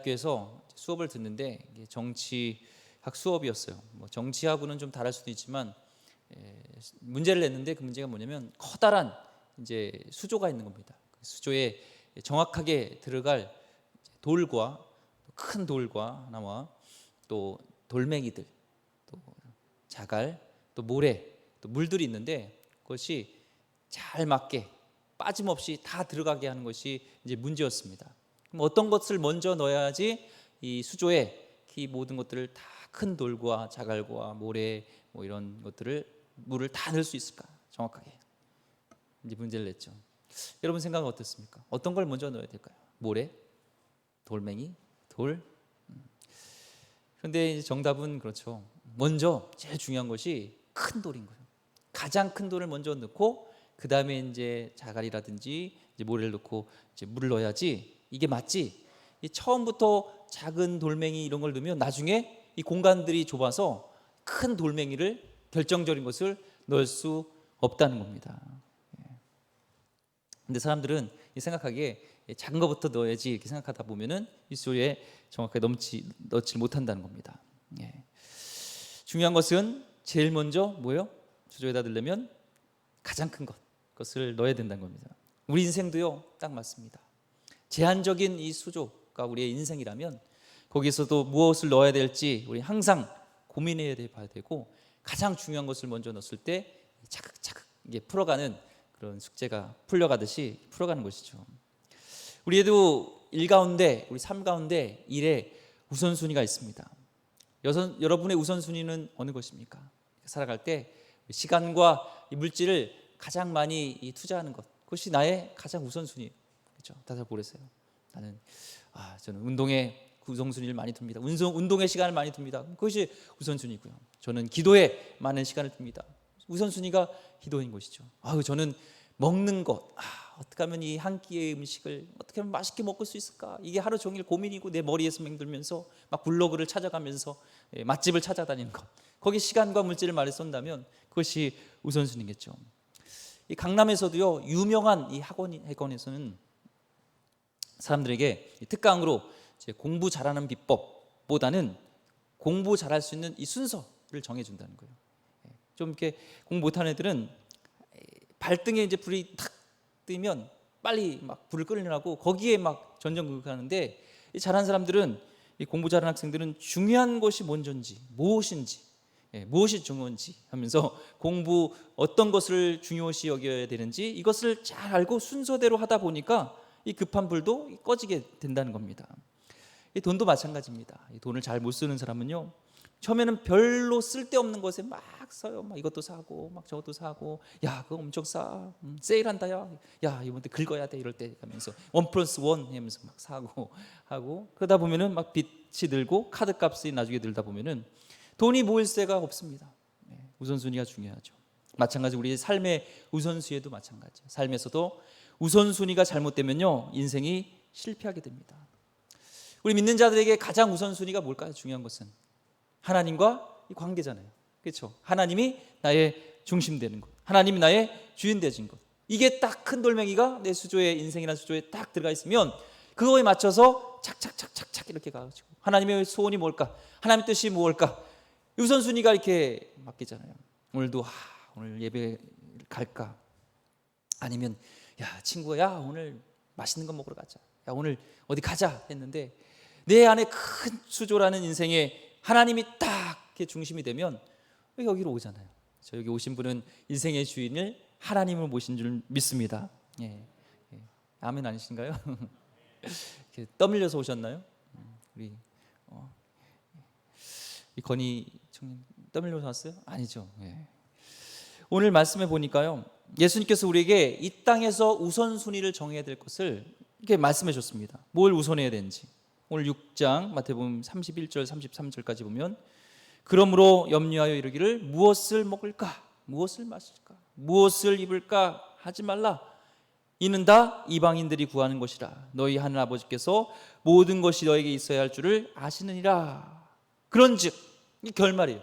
대학교에서 수업을 듣는데 이게 정치학 수업이었어요. 뭐 정치하고는 좀 다를 수도 있지만 문제를 냈는데 그 문제가 뭐냐면 커다란 이제 수조가 있는 겁니다. 그 수조에 정확하게 들어갈 돌과 큰 돌과 하나와 또 돌멩이들, 또 자갈, 또 모래, 또 물들이 있는데 그것이 잘 맞게 빠짐없이 다 들어가게 하는 것이 이제 문제였습니다. 그럼 어떤 것을 먼저 넣어야지 이 수조에 이 모든 것들을 다 큰 돌과 자갈과 모래 뭐 이런 것들을 물을 다 넣을 수 있을까? 정확하게 이제 문제를 냈죠. 여러분 생각은 어떻습니까? 어떤 걸 먼저 넣어야 될까요? 모래, 돌멩이, 돌. 그런데 정답은 그렇죠. 먼저 제일 중요한 것이 큰 돌인 거예요. 가장 큰 돌을 먼저 넣고 그 다음에 이제 자갈이라든지 이제 모래를 넣고 이제 물을 넣어야지 이게 맞지. 이 처음부터 작은 돌멩이 이런 걸 넣으면 나중에 이 공간들이 좁아서 큰 돌멩이를 결정적인 것을 넣을 수 없다는 겁니다. 근데 사람들은 생각하기에 작은 것부터 넣어야지 이렇게 생각하다 보면은 이 수조에 정확하게 넣지 못한다는 겁니다. 중요한 것은 제일 먼저 뭐예요? 수조에다 넣으려면 가장 큰 것을 넣어야 된다는 겁니다. 우리 인생도요, 딱 맞습니다. 제한적인 이 수조가 우리의 인생이라면 거기서도 무엇을 넣어야 될지 우리 항상 고민해야 봐야 되고 가장 중요한 것을 먼저 넣었을 때 차근차근 이게 풀어가는 그런 숙제가 풀려가듯이 풀어가는 것이죠. 우리에도 일 가운데 우리 삶 가운데 일에 우선순위가 있습니다. 여러분의 우선순위는 어느 것입니까? 살아갈 때 시간과 물질을 가장 많이 투자하는 것, 그것이 나의 가장 우선순위. 그렇죠? 다들 모르세요. 저는 운동에 우선순위를 많이 둡니다. 운동에 시간을 많이 둡니다. 그것이 우선순위고요. 저는 기도에 많은 시간을 둡니다. 우선순위가 기도인 것이죠. 저는 먹는 것, 어떻게 하면 이 한 끼의 음식을 어떻게 하면 맛있게 먹을 수 있을까? 이게 하루 종일 고민이고 내 머리에서 맹들면서 막 블로그를 찾아가면서 맛집을 찾아다니는 것, 거기 시간과 물질을 많이 쏜다면 그것이 우선순위겠죠. 이 강남에서도요, 유명한 이 학원에서는 사람들에게 특강으로 공부 잘하는 비법보다는 공부 잘할 수 있는 이 순서를 정해준다는 거예요. 좀 이렇게 공부 못하는 애들은 발등에 이제 불이 탁 뜨면 빨리 막 불을 끄려고 거기에 막 전전긍긍하는데, 이 잘하는 사람들은, 이 공부 잘하는 학생들은 중요한 것이 뭔지, 무엇인지, 무엇이 중요한지 하면서 공부 어떤 것을 중요시 여겨야 되는지 이것을 잘 알고 순서대로 하다 보니까 이 급한 불도 꺼지게 된다는 겁니다. 이 돈도 마찬가지입니다. 이 돈을 잘 못 쓰는 사람은요, 처음에는 별로 쓸데없는 것에 막 써요. 막 이것도 사고 막 저것도 사고, 야 그거 엄청 싸, 세일한다, 야 이번 때 긁어야 돼, 이럴 때 하면서 1+1 하면서 막 사고 하고, 그러다 보면은 막 빚이 들고 카드값이 나중에 들다 보면은 돈이 모일 새가 없습니다. 우선순위가 중요하죠. 마찬가지 우리의 삶의 우선순위에도 마찬가지예요. 삶에서도 우선순위가 잘못되면요, 인생이 실패하게 됩니다. 우리 믿는 자들에게 가장 우선순위가 뭘까요? 중요한 것은 하나님과 이 관계잖아요. 그렇죠? 하나님이 나의 중심 되는 것, 하나님이 나의 주인 되신 것, 이게 딱 큰 돌멩이가 내 수조에, 인생이라는 수조에 딱 들어가 있으면 그거에 맞춰서 착착착착착 이렇게 가가지고 하나님의 소원이 뭘까? 하나님의 뜻이 무엇일까? 우선순위가 이렇게 바뀌잖아요. 오늘도 오늘 예배 갈까? 아니면 야 친구야, 야 오늘 맛있는 거 먹으러 가자, 야 오늘 어디 가자 했는데, 내 안에 큰 수조라는 인생에 하나님이 딱 이렇게 중심이 되면 여기로 오잖아요. 여기 오신 분은 인생의 주인을 하나님을 모신 줄 믿습니다. 아멘 아니신가요? 떠밀려서 오셨나요? 우리 이 건희 청년 떠밀려서 왔어요? 아니죠. 오늘 말씀해 보니까요, 예수님께서 우리에게 이 땅에서 우선순위를 정해야 될 것을 이렇게 말씀해 줬습니다. 뭘 우선해야 되는지. 오늘 6장 마태복음 31절 33절까지 보면, 그러므로 염려하여 이르기를 무엇을 먹을까, 무엇을 마실까, 무엇을 입을까 하지 말라. 이는 다 이방인들이 구하는 것이라. 너희 하늘 아버지께서 모든 것이 너에게 있어야 할 줄을 아시느니라. 그런즉 이 결말이에요.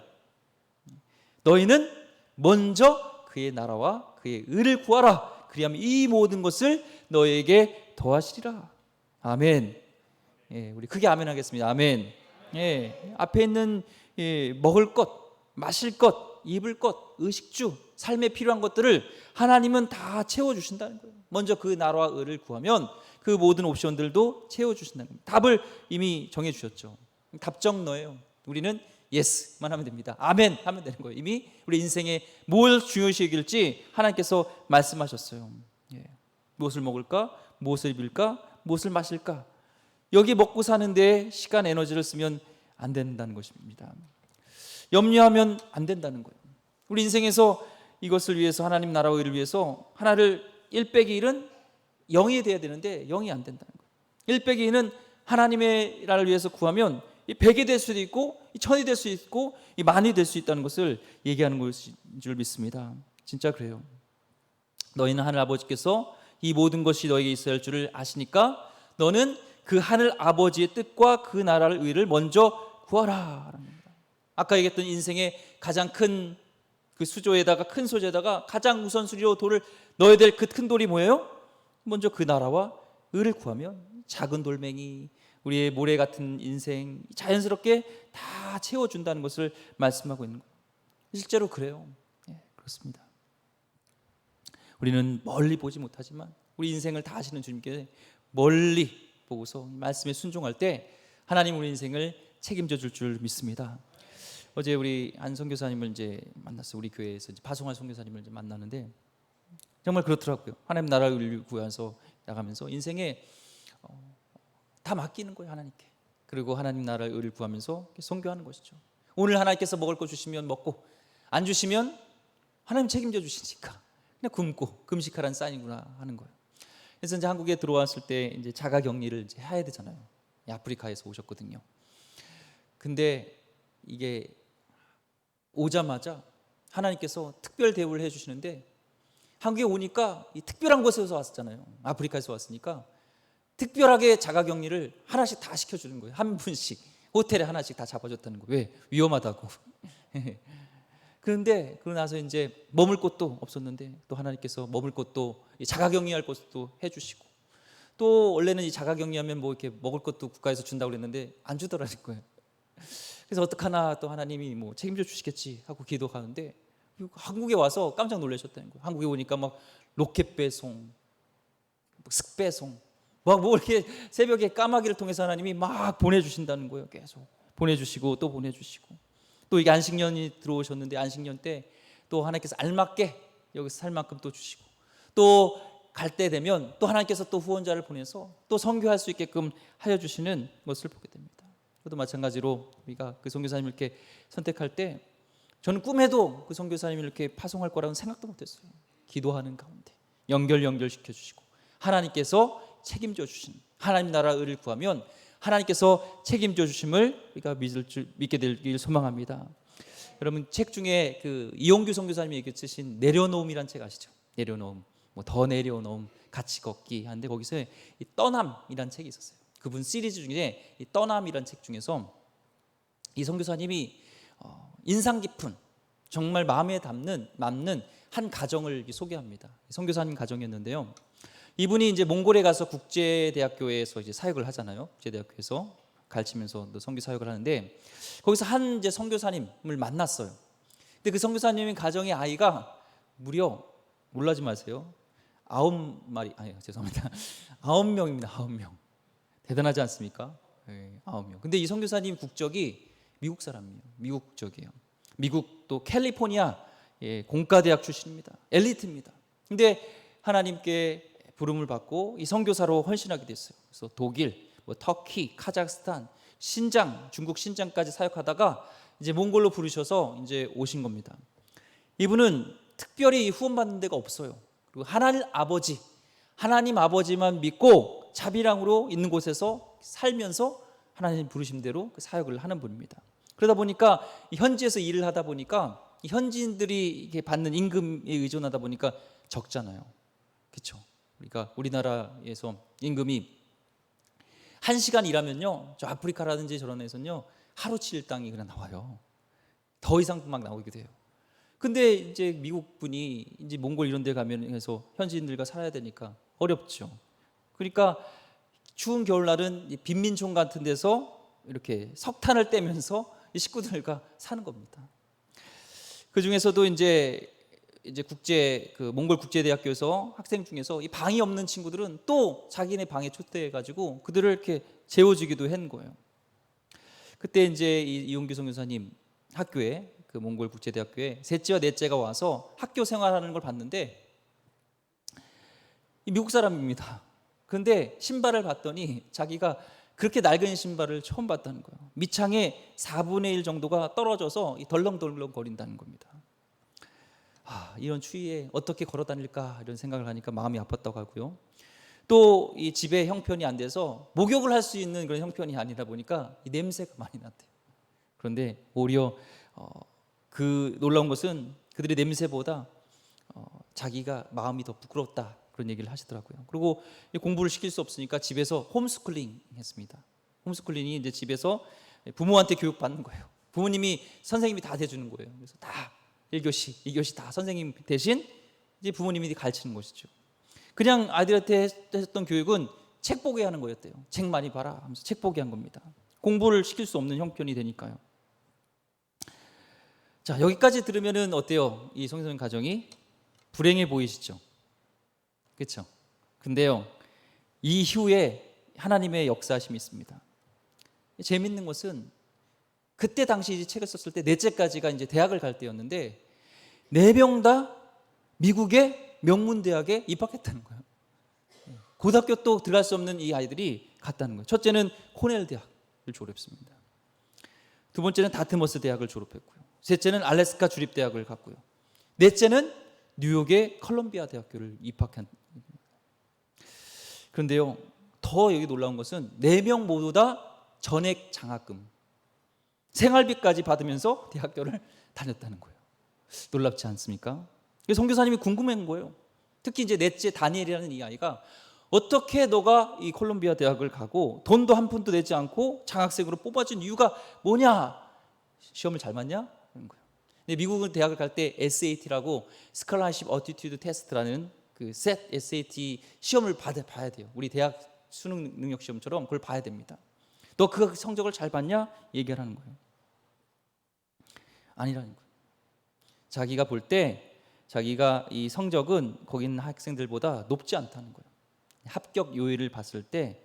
너희는 먼저 그의 나라와 그의 의를 구하라. 그리하면 이 모든 것을 너희에게 더하시리라. 아멘. 예, 우리 크게 아멘 하겠습니다. 아멘. 예, 앞에 있는 먹을 것, 마실 것, 입을 것, 의식주, 삶에 필요한 것들을 하나님은 다 채워주신다는 거예요. 먼저 그 나라와 의를 구하면 그 모든 옵션들도 채워주신다는 겁니다. 답을 이미 정해주셨죠. 답정너예요. 우리는 예스만 하면 됩니다. 아멘 하면 되는 거예요. 이미 우리 인생에 뭘 중요시 여길지 하나님께서 말씀하셨어요. 예. 무엇을 먹을까? 무엇을 입을까? 무엇을 마실까? 여기 먹고 사는데 시간 에너지를 쓰면 안 된다는 것입니다. 염려하면 안 된다는 거예요. 우리 인생에서 이것을 위해서 하나님 나라와 의를 위해서 하나를 1 빼기 1은 0이 돼야 되는데 0이 안 된다는 거예요. 1 빼기 2는 하나님의 나라를 위해서 구하면 100이 될 수도 있고 1000이 될 수 있고 만이 될 수 있다는 것을 얘기하는 것인 줄 믿습니다. 진짜 그래요. 너희는 하늘 아버지께서 이 모든 것이 너에게 있어야 할 줄을 아시니까 너는 그 하늘 아버지의 뜻과 그 나라를 의를 먼저 구하라. 아까 얘기했던 인생의 가장 큰 그 수조에다가 큰 소재에다가 가장 우선순위로 돌을 넣어야 될 그 큰 돌이 뭐예요? 먼저 그 나라와 의를 구하면 작은 돌멩이, 우리의 모래 같은 인생 자연스럽게 다 채워준다는 것을 말씀하고 있는 거예요. 실제로 그래요. 예, 그렇습니다. 우리는 멀리 보지 못하지만 우리 인생을 다 아시는 주님께 멀리 보고서 말씀에 순종할 때 하나님 우리 인생을 책임져 줄 믿습니다. 어제 우리 안 선교사님을 이제 만났어요. 우리 교회에서 이제 파송할 선교사님을 이제 만나는데 정말 그렇더라고요. 하나님 나라를 구해서 나가면서 인생에 다 맡기는 거예요, 하나님께. 그리고 하나님 나라의 의를 구하면서 선교하는 것이죠. 오늘 하나님께서 먹을 거 주시면 먹고 안 주시면 하나님 책임져 주시니까 그냥 굶고 금식하라는 사인이구나 하는 거예요. 그래서 이제 한국에 들어왔을 때 이제 자가 격리를 이제 해야 되잖아요. 아프리카에서 오셨거든요. 근데 이게 오자마자 하나님께서 특별 대우를 해주시는데 한국에 오니까 이 특별한 곳에서 왔었잖아요. 아프리카에서 왔으니까 특별하게 자가격리를 하나씩 다 시켜주는 거예요. 한 분씩 호텔에 하나씩 다 잡아줬다는 거예요. 왜? 위험하다고. 그런데 그러고 나서 이제 머물 곳도 없었는데 또 하나님께서 머물 곳도 자가격리할 곳도 해주시고 또 원래는 이 자가격리하면 뭐 이렇게 먹을 것도 국가에서 준다고 그랬는데 안 주더라는 거예요. 그래서 어떡하나 또 하나님이 뭐 책임져 주시겠지 하고 기도하는데 한국에 와서 깜짝 놀라셨다는 거예요. 한국에 오니까 막 로켓 배송, 슥 배송, 막 뭐 이렇게 새벽에 까마귀를 통해서 하나님이 막 보내주신다는 거예요. 계속 보내주시고 또 보내주시고 또 이게 안식년이 들어오셨는데 안식년 때 또 하나님께서 알맞게 여기서 살 만큼 또 주시고 또 갈 때 되면 또 하나님께서 또 후원자를 보내서 또 선교할 수 있게끔 하여 주시는 것을 보게 됩니다. 저도 마찬가지로 우리가 그 선교사님을 이렇게 선택할 때 저는 꿈에도 그 선교사님을 이렇게 파송할 거라고는 생각도 못했어요. 기도하는 가운데 연결시켜 주시고 하나님께서 책임져 주신 하나님 나라 의를 구하면 하나님께서 책임져 주심을 우리가 믿게 되길 소망합니다. 여러분 책 중에 그 이용규 선교사님이 쓰신 내려놓음이라는 책 아시죠? 내려놓음, 뭐 더 내려놓음, 같이 걷기 하는데 거기서 이 떠남이라는 책이 있었어요. 그분 시리즈 중에 이 떠남이라는 책 중에서 이 선교사님이 인상 깊은 정말 마음에 남는 한 가정을 소개합니다. 선교사님 가정이었는데요. 이분이 이제 몽골에 가서 국제대학교에서 이제 사역을 하잖아요. 국제대학교에서 가르치면서 선교 사역을 하는데 거기서 한 이제 선교사님을 만났어요. 근데 그 선교사님의 가정의 아이가 무려 놀라지 마세요. 9명입니다. 9명. 대단하지 않습니까? 네, 9명. 근데 이 선교사님 국적이 미국 사람이에요. 미국 국적이에요. 미국 또 캘리포니아 공과대학 출신입니다. 엘리트입니다. 근데 하나님께 부름을 받고 이 선교사로 헌신하게 됐어요. 그래서 독일, 터키, 카자흐스탄, 신장, 중국 신장까지 사역하다가 이제 몽골로 부르셔서 이제 오신 겁니다. 이분은 특별히 후원받는 데가 없어요. 그리고 하나님 아버지만 믿고 자비랑으로 있는 곳에서 살면서 하나님 부르심대로 그 사역을 하는 분입니다. 그러다 보니까 현지에서 일을 하다 보니까 현지인들이 받는 임금에 의존하다 보니까 적잖아요. 그렇죠? 그러니까 우리나라에서 임금이 1시간 일하면요, 저 아프리카라든지 저런 데서는요 하루치 일당이 그냥 나와요. 더 이상 막 나오게 돼요. 근데 이제 미국 분이 이제 몽골 이런 데 가면 해서 현지인들과 살아야 되니까 어렵죠. 그러니까 추운 겨울날은 이 빈민촌 같은 데서 이렇게 석탄을 떼면서 이 식구들과 사는 겁니다. 그 중에서도 이제 몽골 국제대학교에서 학생 중에서 이 방이 없는 친구들은 또 자기네 방에 초대해가지고 그들을 이렇게 재워주기도 한 거예요. 그때 이제 이용규 선교사님 학교에, 그 몽골 국제대학교에 셋째와 넷째가 와서 학교 생활하는 걸 봤는데, 이 미국 사람입니다. 그런데 신발을 봤더니 자기가 그렇게 낡은 신발을 처음 봤다는 거예요. 밑창에 4분의 1 정도가 떨어져서 덜렁덜렁 거린다는 겁니다. 이런 추위에 어떻게 걸어 다닐까 이런 생각을 하니까 마음이 아팠다고 하고요. 또 이 집에 형편이 안 돼서 목욕을 할 수 있는 그런 형편이 아니다 보니까 이 냄새가 많이 났대요. 그런데 오히려 그 놀라운 것은 그들의 냄새보다 자기가 마음이 더 부끄럽다, 그런 얘기를 하시더라고요. 그리고 공부를 시킬 수 없으니까 집에서 홈스쿨링 했습니다. 홈스쿨링이 이제 집에서 부모한테 교육받는 거예요. 부모님이, 선생님이 다 대주는 거예요. 그래서 다 1교시, 2교시 다 선생님 대신 이제 부모님이 가르치는 것이죠. 그냥 아이들한테 했던 교육은 책 보게 하는 거였대요. 책 많이 봐라 하면서 책 보게 한 겁니다. 공부를 시킬 수 없는 형편이 되니까요. 자, 여기까지 들으면은 어때요? 이 성경 가정이 불행해 보이시죠? 그렇죠? 근데요, 이후에 하나님의 역사하심이 있습니다. 재밌는 것은 그때 당시 이 책을 썼을 때 넷째까지가 이제 대학을 갈 때였는데 4명 다 미국의 명문대학에 입학했다는 거예요. 고등학교 또 들어갈 수 없는 이 아이들이 갔다는 거예요. 첫째는 코넬 대학을 졸업했습니다. 두 번째는 다트머스 대학을 졸업했고요. 셋째는 알래스카 주립대학을 갔고요. 넷째는 뉴욕의 컬럼비아 대학교를 입학한. 그런데요, 더 여기 놀라운 것은 4명 모두 다 전액 장학금, 생활비까지 받으면서 대학교를 다녔다는 거예요. 놀랍지 않습니까? 선교사님이 궁금한 거예요. 특히 이제 넷째 다니엘이라는 이 아이가 어떻게 너가 이 콜롬비아 대학을 가고 돈도 한 푼도 내지 않고 장학생으로 뽑아진 이유가 뭐냐? 시험을 잘 맞냐? 그런 거예요. 근데 미국은 대학을 갈 때 SAT라고 스칼라십 어티튜드 테스트라는 그 셋 SAT 시험을 봐야 돼요. 우리 대학 수능 능력 시험처럼 그걸 봐야 됩니다. 너 그 성적을 잘 봤냐? 얘기를 하는 거예요. 아니라는 거예요. 자기가 볼 때 자기가 이 성적은 거기 있는 학생들보다 높지 않다는 거예요. 합격 요일을 봤을 때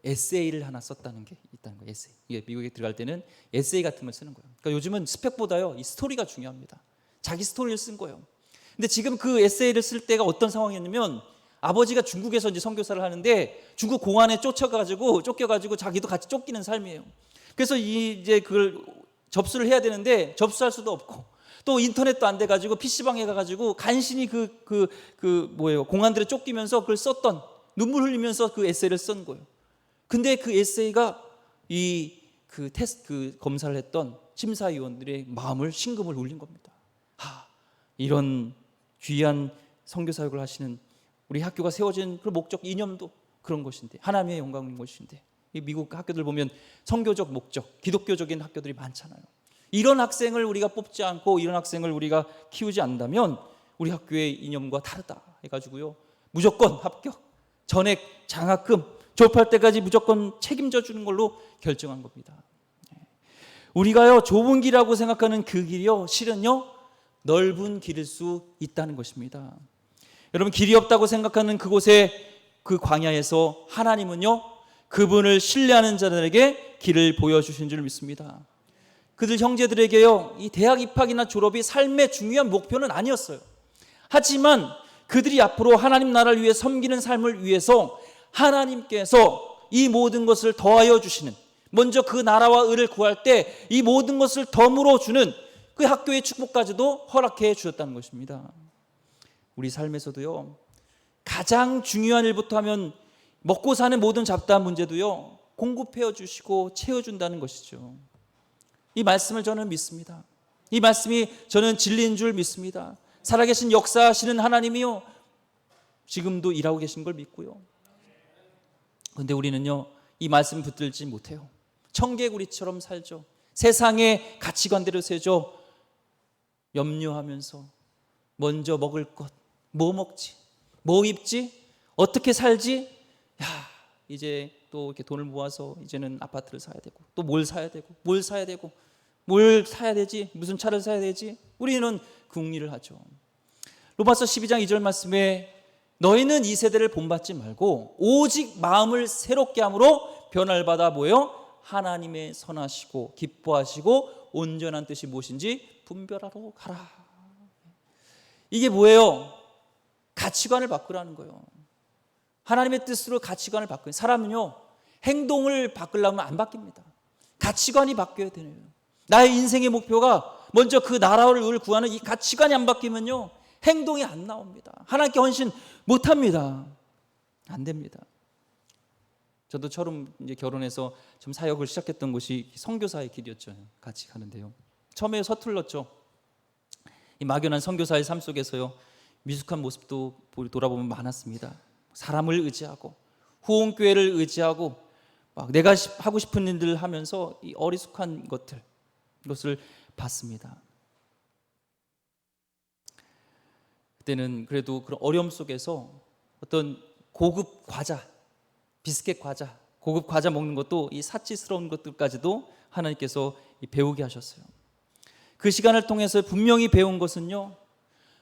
에세이를 하나 썼다는 게 있다는 거예요. 에세이. 이게 미국에 들어갈 때는 에세이 같은 걸 쓰는 거예요. 그러니까 요즘은 스펙보다요, 이 스토리가 중요합니다. 자기 스토리를 쓴 거예요. 근데 지금 그 에세이를 쓸 때가 어떤 상황이었냐면, 아버지가 중국에서 이제 선교사를 하는데 중국 공안에 쫓겨가지고 자기도 같이 쫓기는 삶이에요. 그래서 이제 그걸 접수를 해야 되는데 접수할 수도 없고, 또 인터넷도 안 돼가지고 PC방에 가가지고 간신히 공안들에 쫓기면서 그걸 썼던, 눈물 흘리면서 그 에세이를 쓴 거예요. 근데 그 에세이가 그 검사를 했던 심사위원들의 마음을, 심금을 울린 겁니다. 이런 귀한 선교 사역을 하시는 우리 학교가 세워진 그 목적, 이념도 그런 것인데, 하나님의 영광인 것인데, 이 미국 학교들 보면 선교적 목적, 기독교적인 학교들이 많잖아요. 이런 학생을 우리가 뽑지 않고 이런 학생을 우리가 키우지 않는다면 우리 학교의 이념과 다르다 해가지고요, 무조건 합격, 전액 장학금, 졸업할 때까지 무조건 책임져 주는 걸로 결정한 겁니다. 우리가요, 좁은 길이라고 생각하는 그 길이요, 실은요 넓은 길일 수 있다는 것입니다. 여러분, 길이 없다고 생각하는 그곳에, 그 광야에서 하나님은요 그분을 신뢰하는 자들에게 길을 보여주신 줄 믿습니다. 그들 형제들에게요, 이 대학 입학이나 졸업이 삶의 중요한 목표는 아니었어요. 하지만 그들이 앞으로 하나님 나라를 위해 섬기는 삶을 위해서 하나님께서 이 모든 것을 더하여 주시는, 먼저 그 나라와 의를 구할 때 이 모든 것을 덤으로 주는 그 학교의 축복까지도 허락해 주셨다는 것입니다. 우리 삶에서도요, 가장 중요한 일부터 하면 먹고 사는 모든 잡다한 문제도요 공급해 주시고 채워준다는 것이죠. 이 말씀을 저는 믿습니다. 이 말씀이 저는 진리인 줄 믿습니다. 살아계신 역사하시는 하나님이요 지금도 일하고 계신 걸 믿고요. 그런데 우리는요 이 말씀 붙들지 못해요. 청개구리처럼 살죠. 세상의 가치관대로 살죠. 염려하면서 먼저 먹을 것, 뭐 먹지, 뭐 입지, 어떻게 살지, 이제 또 이렇게 돈을 모아서 이제는 아파트를 사야 되고 또 뭘 사야 되고 뭘 사야 되고 뭘 사야 되지? 무슨 차를 사야 되지? 우리는 궁리를 하죠. 로마서 12장 2절 말씀에 너희는 이 세대를 본받지 말고 오직 마음을 새롭게 함으로 변화를 받아 뭐예요? 하나님의 선하시고 기뻐하시고 온전한 뜻이 무엇인지 분별하러 가라. 이게 뭐예요? 가치관을 바꾸라는 거예요. 하나님의 뜻으로 가치관을 바꾸는 사람은요, 행동을 바꾸려면 안 바뀝니다. 가치관이 바뀌어야 되네요. 나의 인생의 목표가 먼저 그 나라를 구하는 이 가치관이 안 바뀌면요, 행동이 안 나옵니다. 하나님께 헌신 못 합니다. 안 됩니다. 저도 처음 이제 결혼해서 좀 사역을 시작했던 곳이 선교사의 길이었죠. 같이 가는데요. 처음에 서툴렀죠. 이 막연한 선교사의 삶 속에서요, 미숙한 모습도 돌아보면 많았습니다. 사람을 의지하고 후원교회를 의지하고 막 내가 하고 싶은 일들을 하면서 이 어리숙한 이것을 봤습니다. 그때는 그래도 그런 어려움 속에서 어떤 고급 과자, 비스켓 과자, 고급 과자 먹는 것도 이 사치스러운 것들까지도 하나님께서 배우게 하셨어요. 그 시간을 통해서 분명히 배운 것은요,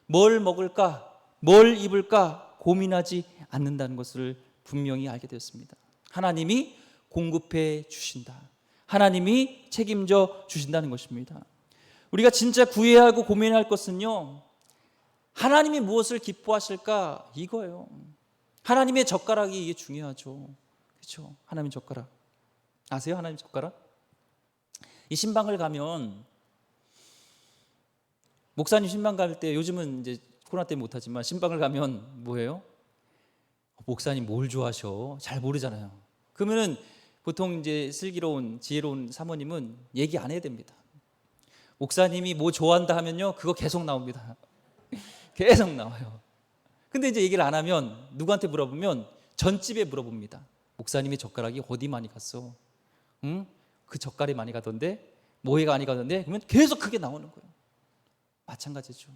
뭘 먹을까, 뭘 입을까 고민하지 않는다는 것을 분명히 알게 되었습니다. 하나님이 공급해 주신다. 하나님이 책임져 주신다는 것입니다. 우리가 진짜 구해야 하고 고민해야 할 것은요, 하나님이 무엇을 기뻐하실까 이거예요. 하나님의 젓가락이 이게 중요하죠. 그렇죠? 하나님의 젓가락 아세요? 하나님의 젓가락? 이 신방을 가면 목사님 신방 갈 때 요즘은 이제 코로나 때문에 못하지만 신방을 가면 뭐예요? 목사님 뭘 좋아하셔? 잘 모르잖아요. 그러면은 보통 이제 슬기로운 지혜로운 사모님은 얘기 안 해야 됩니다. 목사님이 뭐 좋아한다 하면요, 그거 계속 나옵니다. 계속 나와요. 근데 이제 얘기를 안 하면 누구한테 물어보면 전집에 물어봅니다. 목사님의 젓가락이 어디 많이 갔어? 응? 그 젓갈이 많이 가던데? 뭐에 많이 가던데? 그러면 계속 그게 나오는 거예요. 마찬가지죠.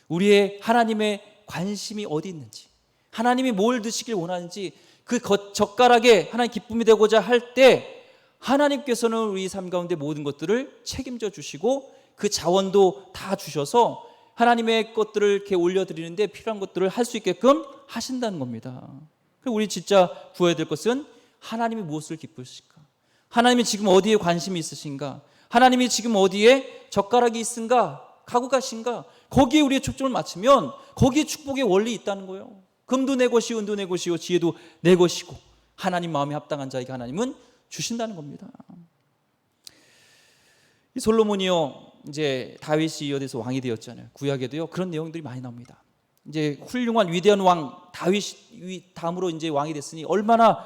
우리의 하나님의 관심이 어디 있는지, 하나님이 뭘 드시길 원하는지, 그 젓가락에 하나님 기쁨이 되고자 할 때 하나님께서는 우리 삶 가운데 모든 것들을 책임져 주시고 그 자원도 다 주셔서 하나님의 것들을 이렇게 올려드리는데 필요한 것들을 할 수 있게끔 하신다는 겁니다. 그리고 우리 진짜 구해야 될 것은 하나님이 무엇을 기쁘실까? 하나님이 지금 어디에 관심이 있으신가? 하나님이 지금 어디에 젓가락이 있은가? 가고 가신가? 거기에 우리의 초점을 맞추면 거기에 축복의 원리 있다는 거예요. 금도 내 것이요 은도 내 것이요 지혜도 내 것이고 하나님 마음에 합당한 자에게 하나님은 주신다는 겁니다. 이 솔로몬이요, 이제 다윗이 이어돼서 왕이 되었잖아요. 구약에도요 그런 내용들이 많이 나옵니다. 이제 훌륭한 위대한 왕 다윗이 다음으로 이제 왕이 됐으니 얼마나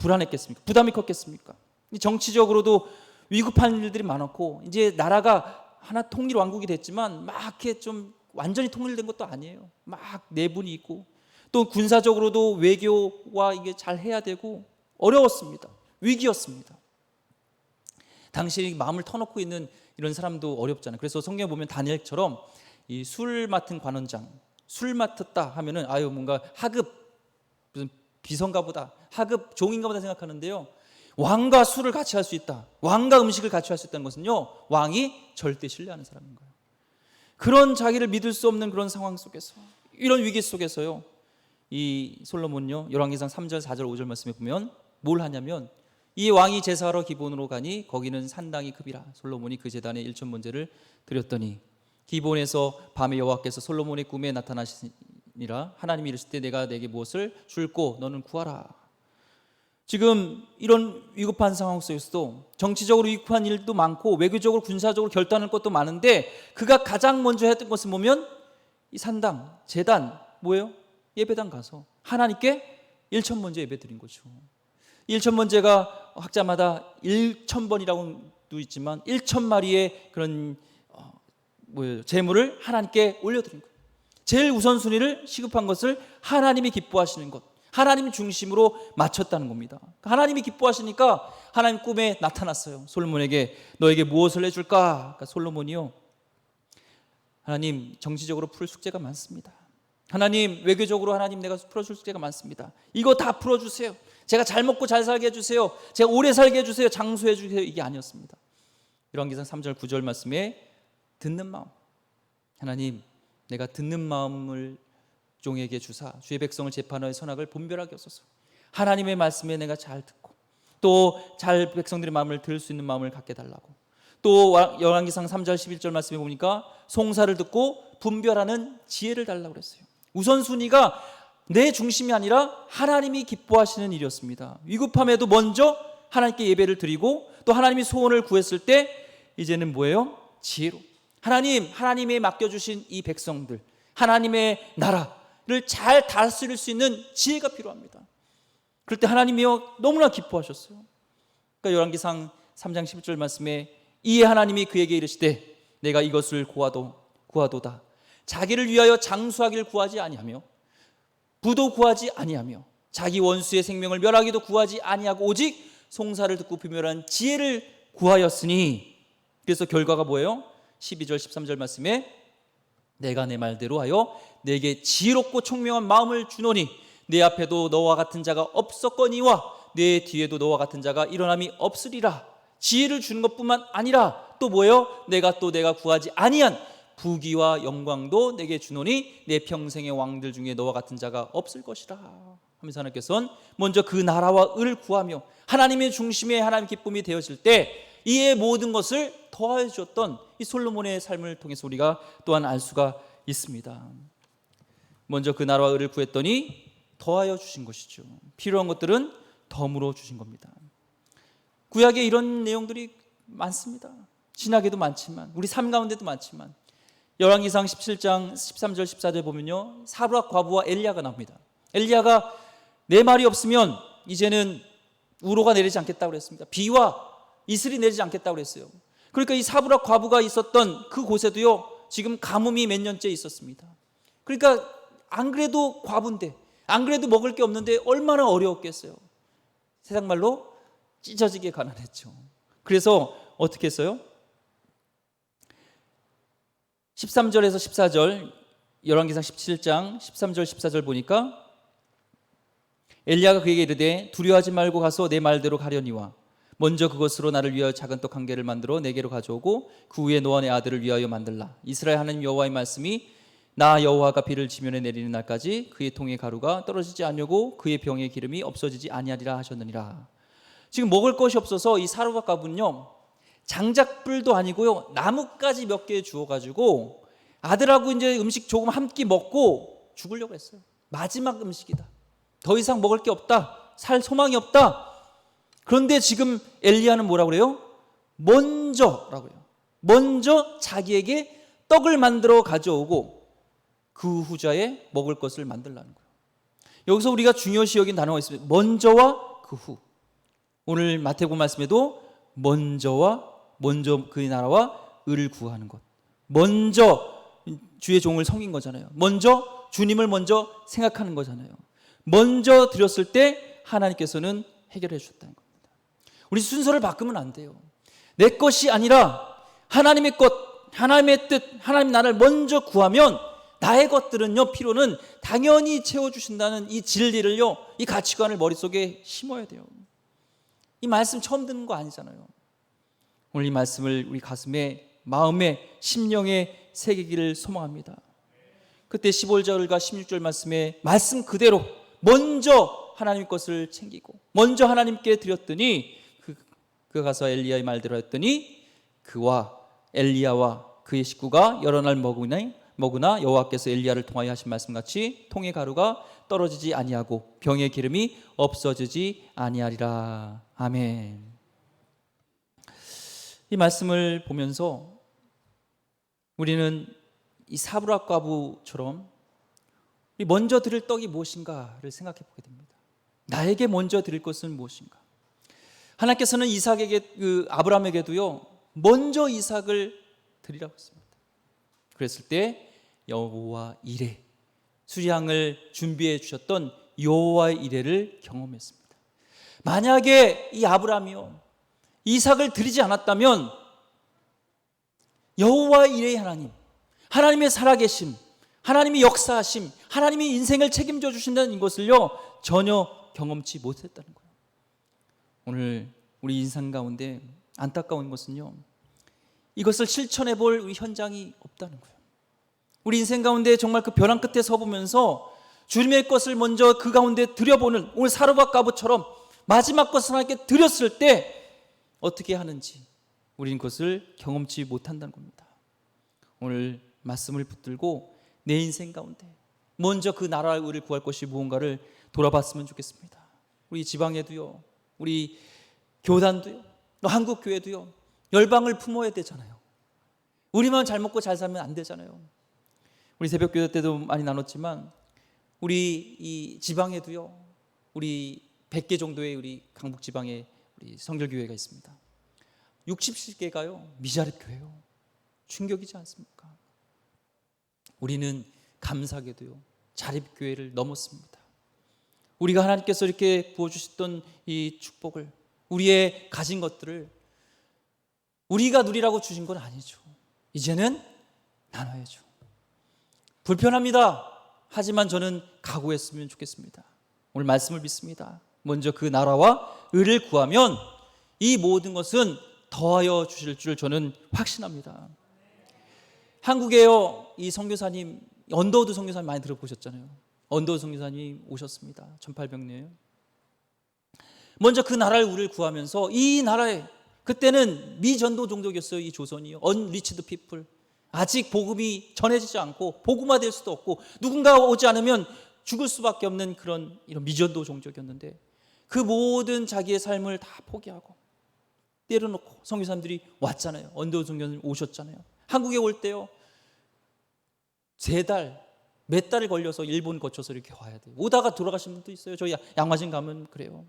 불안했겠습니까? 부담이 컸겠습니까? 정치적으로도 위급한 일들이 많았고 이제 나라가 하나 통일 왕국이 됐지만 막 이렇게 좀 완전히 통일된 것도 아니에요. 막 내분이 있고 또 군사적으로도 외교와 이게 잘 해야 되고 어려웠습니다. 위기였습니다. 당시 마음을 터놓고 있는 이런 사람도 어렵잖아요. 그래서 성경에 보면 다니엘처럼 이 술 맡은 관원장, 술 맡았다 하면은 아유 뭔가 하급 무슨 비서인가 보다, 하급 종인가 보다 생각하는데요. 왕과 술을 같이 할 수 있다, 왕과 음식을 같이 할 수 있다는 것은요, 왕이 절대 신뢰하는 사람인 거예요. 그런 자기를 믿을 수 없는 그런 상황 속에서, 이런 위기 속에서요, 이 솔로몬요 열왕기상 3절 4절 5절 말씀에 보면 뭘 하냐면 이 왕이 제사하러 기본으로 가니 거기는 산당이 급이라 솔로몬이 그 제단에 일천번제를 드렸더니 기본에서 밤에 여호와께서 솔로몬의 꿈에 나타나시니라. 하나님이 이르실 때 내가 내게 무엇을 줄고 너는 구하라. 지금 이런 위급한 상황 속에서도 정치적으로 위급한 일도 많고 외교적으로 군사적으로 결단할 것도 많은데 그가 가장 먼저 했던 것은 보면 이 산당, 제단, 뭐예요? 예배당 가서 하나님께 일천번제 예배 드린 거죠. 일천번제가 학자마다 1000번이라고도 있지만 1000마리의 그런 제물을 하나님께 올려드린 거예요. 제일 우선순위를 시급한 것을 하나님이 기뻐하시는 것, 하나님 중심으로 맞췄다는 겁니다. 하나님이 기뻐하시니까 하나님 꿈에 나타났어요. 솔로몬에게 너에게 무엇을 해줄까? 그러니까 솔로몬이요, 하나님 정치적으로 풀 숙제가 많습니다. 하나님 외교적으로 하나님 내가 풀어줄 숙제가 많습니다. 이거 다 풀어주세요. 제가 잘 먹고 잘 살게 해주세요. 제가 오래 살게 해주세요. 장수해 주세요. 이게 아니었습니다. 열왕기상 3절 9절 말씀에 듣는 마음, 하나님 내가 듣는 마음을 종에게 주사 주의 백성을 재판하여 선악을 분별하게 하소서. 하나님의 말씀에 내가 잘 듣고 또 잘 백성들의 마음을 들을 수 있는 마음을 갖게 달라고. 또 열왕기상 3절 11절 말씀에 보니까 송사를 듣고 분별하는 지혜를 달라고 그랬어요. 우선순위가 내 중심이 아니라 하나님이 기뻐하시는 일이었습니다. 위급함에도 먼저 하나님께 예배를 드리고 또 하나님이 소원을 구했을 때 이제는 뭐예요? 지혜로 하나님의 맡겨주신 이 백성들, 하나님의 나라를 잘 다스릴 수 있는 지혜가 필요합니다. 그럴 때 하나님이요 너무나 기뻐하셨어요. 그러니까 열왕기상 3장 11절 말씀에 이에 하나님이 그에게 이르시되 내가 이것을 구하도다. 자기를 위하여 장수하기를 구하지 아니하며 부도 구하지 아니하며 자기 원수의 생명을 멸하기도 구하지 아니하고 오직 송사를 듣고 분별한 지혜를 구하였으니. 그래서 결과가 뭐예요? 12절 13절 말씀에 내가 내 말대로 하여 내게 지혜롭고 총명한 마음을 주노니 내 앞에도 너와 같은 자가 없었거니와 내 뒤에도 너와 같은 자가 일어남이 없으리라. 지혜를 주는 것뿐만 아니라 또 뭐예요? 내가 구하지 아니한 부귀와 영광도 내게 주노니 내 평생의 왕들 중에 너와 같은 자가 없을 것이라 하면서 하나님께서는 먼저 그 나라와 의를 구하며 하나님의 중심에 하나님 기쁨이 되어질 때 이의 모든 것을 더하여 주었던 이 솔로몬의 삶을 통해서 우리가 또한 알 수가 있습니다. 먼저 그 나라와 의를 구했더니 더하여 주신 것이죠. 필요한 것들은 덤으로 주신 겁니다. 구약에 이런 내용들이 많습니다. 신약에도 많지만 우리 삶 가운데도 많지만 열왕기상 17장 13절 14절 보면요 사르밧 과부와 엘리야가 나옵니다. 엘리야가 내 말이 없으면 이제는 우로가 내리지 않겠다고 그랬습니다. 비와 이슬이 내리지 않겠다고 그랬어요. 그러니까 이 사르밧 과부가 있었던 그 곳에도요 지금 가뭄이 몇 년째 있었습니다. 그러니까 안 그래도 과부인데 안 그래도 먹을 게 없는데 얼마나 어려웠겠어요. 세상 말로 찢어지게 가난했죠. 그래서 어떻게 했어요? 13절에서 14절 열왕기상 17장 13절 14절 보니까 엘리야가 그에게 이르되 두려워하지 말고 가서 내 말대로 가려니와 먼저 그것으로 나를 위하여 작은 떡 한 개를 만들어 내게로 가져오고 그 후에 너와 내 아들을 위하여 만들라. 이스라엘 하나님 여호와의 말씀이 나 여호와가 비를 지면에 내리는 날까지 그의 통의 가루가 떨어지지 아니하고 그의 병의 기름이 없어지지 아니하리라 하셨느니라. 지금 먹을 것이 없어서 이 사르밧 과부는요 장작불도 아니고요 나뭇가지 몇 개 주워가지고 아들하고 이제 음식 조금 한 끼 먹고 죽으려고 했어요. 마지막 음식이다. 더 이상 먹을 게 없다. 살 소망이 없다. 그런데 지금 엘리야는 뭐라고 그래요? 먼저 자기에게 떡을 만들어 가져오고 그 후자에 먹을 것을 만들라는 거예요. 여기서 우리가 중요시 여긴 단어가 있습니다. 먼저와 그 후. 오늘 마태복음 말씀에도 먼저 그 나라와 의를 구하는 것. 먼저 주의 종을 섬긴 거잖아요. 먼저 주님을 먼저 생각하는 거잖아요. 먼저 드렸을 때 하나님께서는 해결해 주셨다는 겁니다. 우리 순서를 바꾸면 안 돼요. 내 것이 아니라 하나님의 것, 하나님의 뜻, 하나님 나라를 먼저 구하면 나의 것들은요, 필요는 당연히 채워주신다는 이 진리를요, 이 가치관을 머릿속에 심어야 돼요. 이 말씀 처음 듣는 거 아니잖아요. 오늘 이 말씀을 우리 가슴에, 마음에, 심령에 새기기를 소망합니다. 그때 15절과 16절 말씀 그대로 먼저 하나님 것을 챙기고 먼저 하나님께 드렸더니 그가 가서 엘리야의 말대로 했더니 그와 엘리야와 그의 식구가 여러 날 먹으나 여호와께서 엘리야를 통하여 하신 말씀같이 통의 가루가 떨어지지 아니하고 병의 기름이 없어지지 아니하리라. 아멘. 이 말씀을 보면서 우리는 이 사르밧 과부처럼 먼저 드릴 떡이 무엇인가를 생각해 보게 됩니다. 나에게 먼저 드릴 것은 무엇인가? 하나님께서는 아브라함에게도요 먼저 이삭을 드리라고 했습니다. 그랬을 때 여호와 이레, 수양을 준비해 주셨던 여호와의 이레를 경험했습니다. 만약에 이 아브라함이요 이삭을 드리지 않았다면 여호와 이레의 하나님의 살아계심, 하나님의 역사하심, 하나님이 인생을 책임져 주신다는 것을요 전혀 경험치 못했다는 거예요. 오늘 우리 인생 가운데 안타까운 것은요, 이것을 실천해 볼 우리 현장이 없다는 거예요. 우리 인생 가운데 정말 그 벼랑 끝에 서보면서 주님의 것을 먼저 그 가운데 드려보는, 오늘 사르밧 과부처럼 마지막 것을 하나님께 드렸을 때 어떻게 하는지 우리는 그것을 경험치 못한다는 겁니다. 오늘 말씀을 붙들고 내 인생 가운데 먼저 그 나라의 의를 구할 것이 무언가를 돌아봤으면 좋겠습니다. 우리 지방에도요, 우리 교단도요, 또 한국 교회도요, 열방을 품어야 되잖아요. 우리만 잘 먹고 잘 살면 안 되잖아요. 우리 새벽기도 때도 많이 나눴지만 우리 이 지방에도요, 우리 100개 정도의 우리 강북 지방에 우리 성결교회가 있습니다. 60개가요 미자립 교회요. 충격이지 않습니까? 우리는 감사하게도요 자립교회를 넘었습니다. 우리가 하나님께서 이렇게 부어주셨던 이 축복을, 우리의 가진 것들을 우리가 누리라고 주신 건 아니죠. 이제는 나눠야죠. 불편합니다. 하지만 저는 각오했으면 좋겠습니다. 오늘 말씀을 믿습니다. 먼저 그 나라와 의를 구하면 이 모든 것은 더하여 주실 줄 저는 확신합니다. 한국에요, 이 선교사님, 언더우드 선교사님 많이 들어보셨잖아요. 언더우드 선교사님 오셨습니다. 1800년에요. 먼저 그 나라를 우리를 구하면서 이 나라에, 그때는 미전도 종족이었어요. 이 조선이요, unreached people, 아직 복음이 전해지지 않고 복음화될 수도 없고 누군가가 오지 않으면 죽을 수밖에 없는 그런 이런 미전도 종족이었는데, 그 모든 자기의 삶을 다 포기하고 때려놓고 선교사님들이 왔잖아요. 언더우드 선교사님 오셨잖아요. 한국에 올 때요 3달, 몇 달을 걸려서 일본 거쳐서 이렇게 와야 돼요. 오다가 돌아가신 분도 있어요. 저희 양화진 가면 그래요.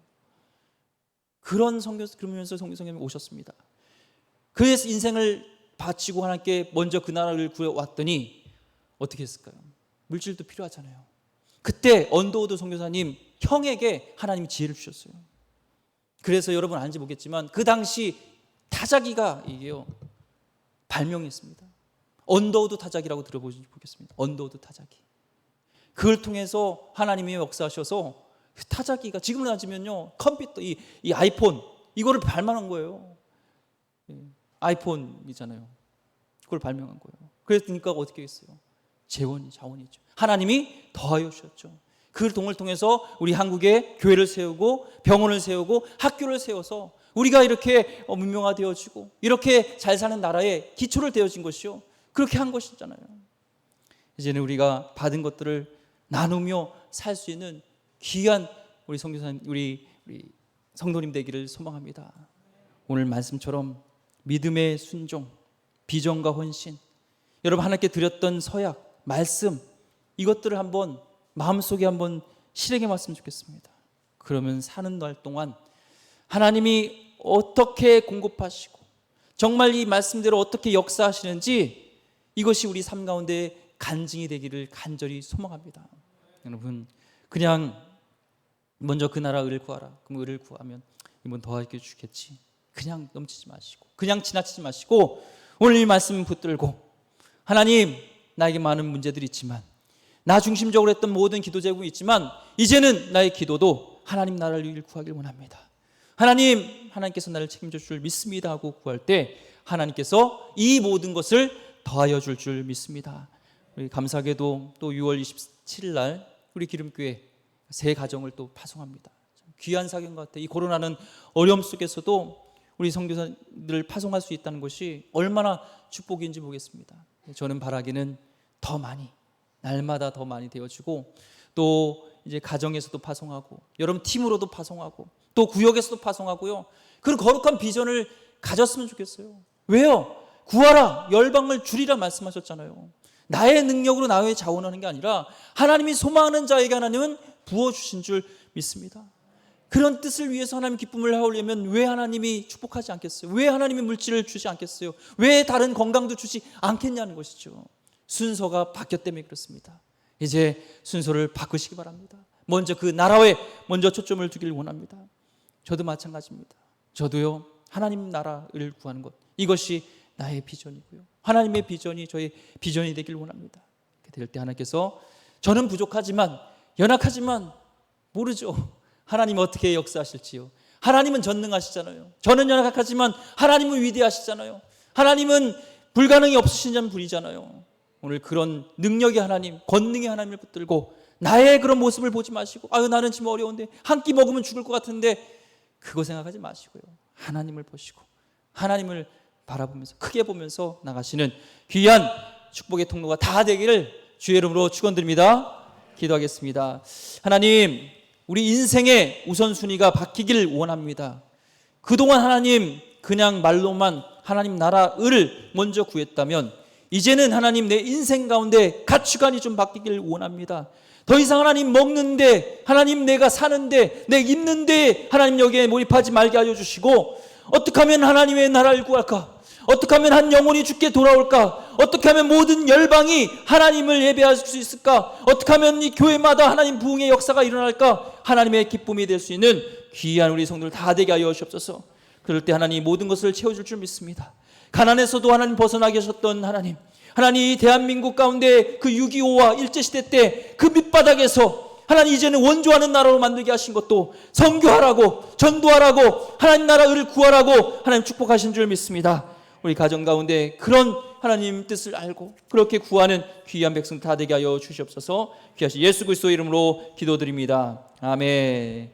그러면서 선교사님이 오셨습니다. 그의 인생을 바치고 하나님께 먼저 그 나라를 구해왔더니 어떻게 했을까요? 물질도 필요하잖아요. 그때 언더우드 선교사님 형에게 하나님이 지혜를 주셨어요. 그래서 여러분 아는지 모르겠지만 그 당시 타자기가 이게요 발명했습니다. 언더우드 타자기라고 들어보시지 모르겠습니다. 언더우드 타자기. 그걸 통해서 하나님이 역사하셔서 타자기가 지금으로 따지면요 컴퓨터, 이 아이폰 이거를 발명한 거예요. 아이폰이잖아요. 그걸 발명한 거예요. 그랬으니까 어떻게 했어요? 자원이죠. 하나님이 더하여 주셨죠. 그 동을 통해서 우리 한국에 교회를 세우고 병원을 세우고 학교를 세워서 우리가 이렇게 문명화되어지고 이렇게 잘 사는 나라에 기초를 되어진 것이요, 그렇게 한 것이잖아요. 이제는 우리가 받은 것들을 나누며 살 수 있는 귀한 우리 선교사님, 우리 성도님 되기를 소망합니다. 오늘 말씀처럼 믿음의 순종, 비전과 헌신, 여러분 하나님께 드렸던 서약, 말씀, 이것들을 한번 마음속에 한번 실행해 봤으면 좋겠습니다. 그러면 사는 날 동안 하나님이 어떻게 공급하시고 정말 이 말씀대로 어떻게 역사하시는지 이것이 우리 삶 가운데 간증이 되기를 간절히 소망합니다. 여러분 그냥 먼저 그 나라 의를 구하라. 그럼 의를 구하면 이번 더하게 주겠지. 그냥 넘치지 마시고, 그냥 지나치지 마시고 오늘 이 말씀 붙들고, 하나님 나에게 많은 문제들이 있지만, 나 중심적으로 했던 모든 기도 제목이 있지만 이제는 나의 기도도 하나님 나라를 구하길 원합니다. 하나님께서 나를 책임져 줄 믿습니다 하고 구할 때 하나님께서 이 모든 것을 더하여 줄 믿습니다. 우리 감사하게도 또 6월 27일 날 우리 기름교회 새 가정을 또 파송합니다. 귀한 사경 같아요. 이 코로나는 어려움 속에서도 우리 선교사님들을 파송할 수 있다는 것이 얼마나 축복인지 보겠습니다. 저는 바라기는 더 많이, 날마다 더 많이 되어지고, 또 이제 가정에서도 파송하고, 여러분 팀으로도 파송하고, 또 구역에서도 파송하고요. 그런 거룩한 비전을 가졌으면 좋겠어요. 왜요? 구하라, 열방을 줄이라 말씀하셨잖아요. 나의 능력으로 나의 자원하는 게 아니라 하나님이 소망하는 자에게 하나님은 부어주신 줄 믿습니다. 그런 뜻을 위해서 하나님 기쁨을 하려면 왜 하나님이 축복하지 않겠어요? 왜 하나님이 물질을 주지 않겠어요? 왜 다른 건강도 주지 않겠냐는 것이죠. 순서가 바뀌었기 때문에 그렇습니다. 이제 순서를 바꾸시기 바랍니다. 먼저 그 나라에 먼저 초점을 두기를 원합니다. 저도 마찬가지입니다. 저도요 하나님 나라를 구하는 것, 이것이 나의 비전이고요, 하나님의 비전이 저의 비전이 되길 원합니다. 그렇게 될 때 하나님께서 저는 부족하지만, 연약하지만, 모르죠, 하나님 어떻게 역사하실지요. 하나님은 전능하시잖아요. 저는 연약하지만 하나님은 위대하시잖아요. 하나님은 불가능이 없으신 분이잖아요. 오늘 그런 능력의 하나님, 권능의 하나님을 붙들고 나의 그런 모습을 보지 마시고 아유 나는 지금 어려운데 한 끼 먹으면 죽을 것 같은데 그거 생각하지 마시고요. 하나님을 보시고 하나님을 바라보면서 크게 보면서 나가시는 귀한 축복의 통로가 다 되기를 주의 이름으로 축원드립니다. 기도하겠습니다. 하나님, 우리 인생의 우선순위가 바뀌길 원합니다. 그동안 하나님 그냥 말로만 하나님 나라를 먼저 구했다면 이제는 하나님 내 인생 가운데 가치관이 좀 바뀌길 원합니다. 더 이상 하나님 먹는데, 하나님 내가 사는데, 내 입는데 하나님 여기에 몰입하지 말게 하여 주시고 어떻게 하면 하나님의 나라를 구할까? 어떻게 하면 한 영혼이 주께 돌아올까? 어떻게 하면 모든 열방이 하나님을 예배할 수 있을까? 어떻게 하면 이 교회마다 하나님 부흥의 역사가 일어날까? 하나님의 기쁨이 될 수 있는 귀한 우리 성도들 다 되게 하여 주옵소서. 그럴 때 하나님 모든 것을 채워줄 줄 믿습니다. 가난에서도 하나님 벗어나게 하셨던 하나님, 하나님 이 대한민국 가운데 그 6.25와 일제시대 때 그 밑바닥에서 하나님 이제는 원조하는 나라로 만들게 하신 것도 선교하라고, 전도하라고, 하나님 나라를 구하라고 하나님 축복하신 줄 믿습니다. 우리 가정 가운데 그런 하나님 뜻을 알고 그렇게 구하는 귀한 백성 다 되게 하여 주시옵소서. 귀하신 예수 그리스도의 이름으로 기도드립니다. 아멘.